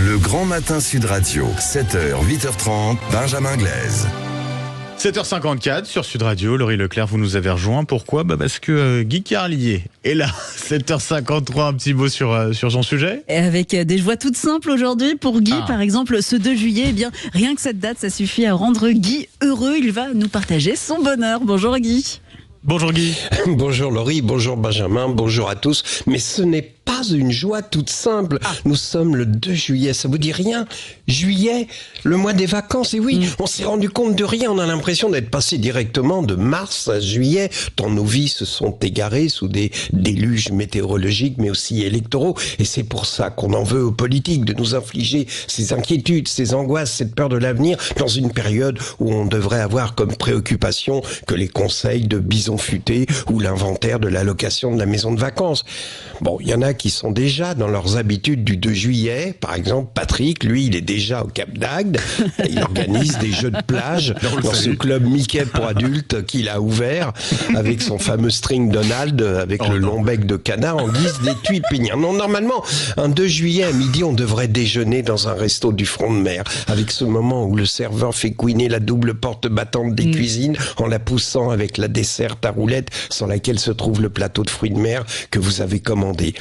Le Grand Matin Sud Radio, 7h, 8h30, Benjamin Glaise. 7h54 sur Sud Radio, Laurie Leclerc, vous nous avez rejoint. Pourquoi ? Parce que Guy Carlier est là. 7h53, un petit mot sur son sujet. Et avec des joies toutes simples aujourd'hui pour Guy, par exemple, ce 2 juillet, eh bien, rien que cette date, ça suffit à rendre Guy heureux. Il va nous partager son bonheur. Bonjour Guy. Bonjour Guy. Bonjour Laurie, bonjour Benjamin, bonjour à tous. Mais ce n'est pas une joie toute simple. Nous sommes le 2 juillet, ça vous dit rien ? Juillet, le mois des vacances. Et oui, on s'est rendu compte de rien. On a l'impression d'être passé directement de mars à juillet, tant nos vies se sont égarées sous des déluges météorologiques, mais aussi électoraux. Et c'est pour ça qu'on en veut aux politiques de nous infliger ces inquiétudes, ces angoisses, cette peur de l'avenir, dans une période où on devrait avoir comme préoccupation que les conseils de bison futé ou l'inventaire de l'allocation de la maison de vacances. Bon, il y en a qui sont déjà dans leurs habitudes du 2 juillet. Par exemple, Patrick, lui, il est déjà au Cap d'Agde. Il organise des jeux de plage dans ce club Mickey pour adultes qu'il a ouvert avec son fameux string Donald avec le long bec de canard en guise d'étui peignard. Non, normalement, un 2 juillet à midi, on devrait déjeuner dans un resto du front de mer avec ce moment où le serveur fait couiner la double porte battante des cuisines en la poussant avec la desserte à roulettes sur laquelle se trouve le plateau de fruits de mer que vous avez commandé.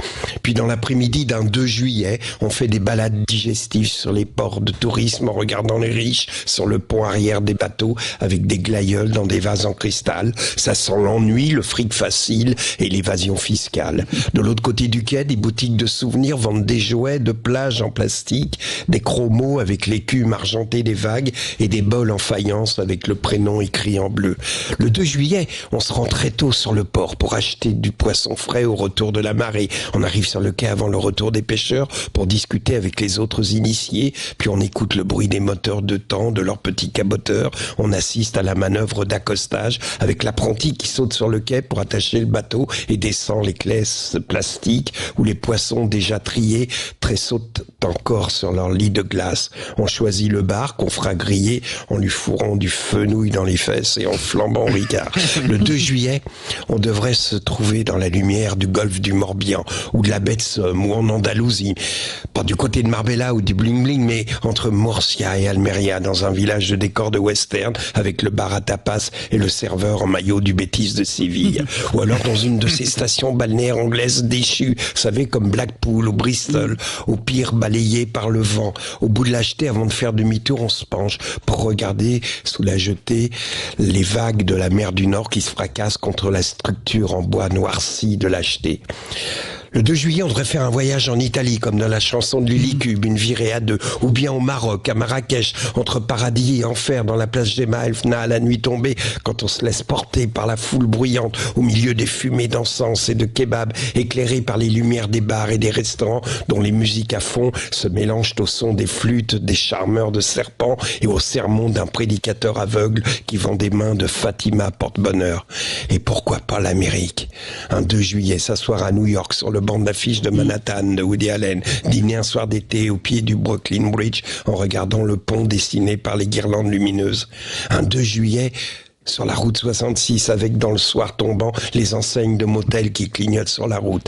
Puis dans l'après-midi d'un 2 juillet, on fait des balades digestives sur les ports de tourisme en regardant les riches sur le pont arrière des bateaux avec des glaïeuls dans des vases en cristal. Ça sent l'ennui, le fric facile et l'évasion fiscale. De l'autre côté du quai, des boutiques de souvenirs vendent des jouets de plage en plastique, des chromos avec l'écume argentée des vagues et des bols en faïence avec le prénom écrit en bleu. Le 2 juillet, on se rend très tôt sur le port pour acheter du poisson frais au retour de la marée. On arrive sur le quai avant le retour des pêcheurs pour discuter avec les autres initiés, puis on écoute le bruit des moteurs de temps, de leurs petits caboteurs. On assiste à la manœuvre d'accostage avec l'apprenti qui saute sur le quai pour attacher le bateau et descend les caisses plastiques où les poissons déjà triés tressautent encore sur leur lit de glace. On choisit le bar qu'on fera griller en lui fourrant du fenouil dans les fesses et en flambant au Ricard. Le 2 juillet, on devrait se trouver dans la lumière du golfe du Morbihan ou de la baie de Somme ou en Andalousie. Pas du côté de Marbella ou du Bling Bling, mais entre Murcia et Almeria, dans un village de décor de western avec le bar à tapas et le serveur en maillot du Betis de Séville. Ou alors dans une de ces stations balnéaires anglaises déchues, vous savez, comme Blackpool ou Bristol, au pire balayé par le vent. Au bout de la jetée, avant de faire demi-tour, on se penche pour regarder sous la jetée les vagues de la mer du Nord qui se fracassent contre la structure en bois noirci de la jetée. Le 2 juillet, on devrait faire un voyage en Italie, comme dans la chanson de Lily Cube, une virée à deux, ou bien au Maroc, à Marrakech, entre paradis et enfer, dans la place Gemma El Fna à la nuit tombée, quand on se laisse porter par la foule bruyante, au milieu des fumées d'encens et de kebabs, éclairés par les lumières des bars et des restaurants, dont les musiques à fond se mélangent au son des flûtes, des charmeurs de serpents et au sermon d'un prédicateur aveugle qui vend des mains de Fatima porte-bonheur. Et pourquoi pas l'Amérique ? Un 2 juillet, s'asseoir à New York sur le banc d'affiche de Manhattan de Woody Allen, dîner un soir d'été au pied du Brooklyn Bridge en regardant le pont dessiné par les guirlandes lumineuses. Un 2 juillet sur la route 66 avec dans le soir tombant les enseignes de motels qui clignotent sur la route.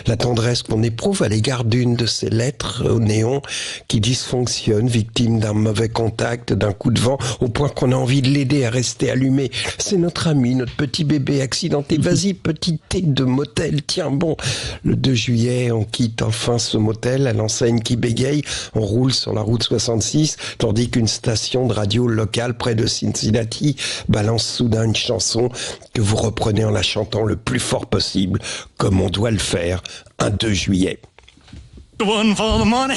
La tendresse qu'on éprouve à l'égard d'une de ces lettres au néon qui dysfonctionne, victime d'un mauvais contact, d'un coup de vent, au point qu'on a envie de l'aider à rester allumé. C'est notre ami, notre petit bébé accidenté. Vas-y, petit thé de motel, tiens bon. Le 2 juillet, on quitte enfin ce motel à l'enseigne qui bégaye. On roule sur la route 66, tandis qu'une station de radio locale près de Cincinnati balance soudain une chanson que vous reprenez en la chantant le plus fort possible, comme on doit le faire un 2 juillet. One for the money.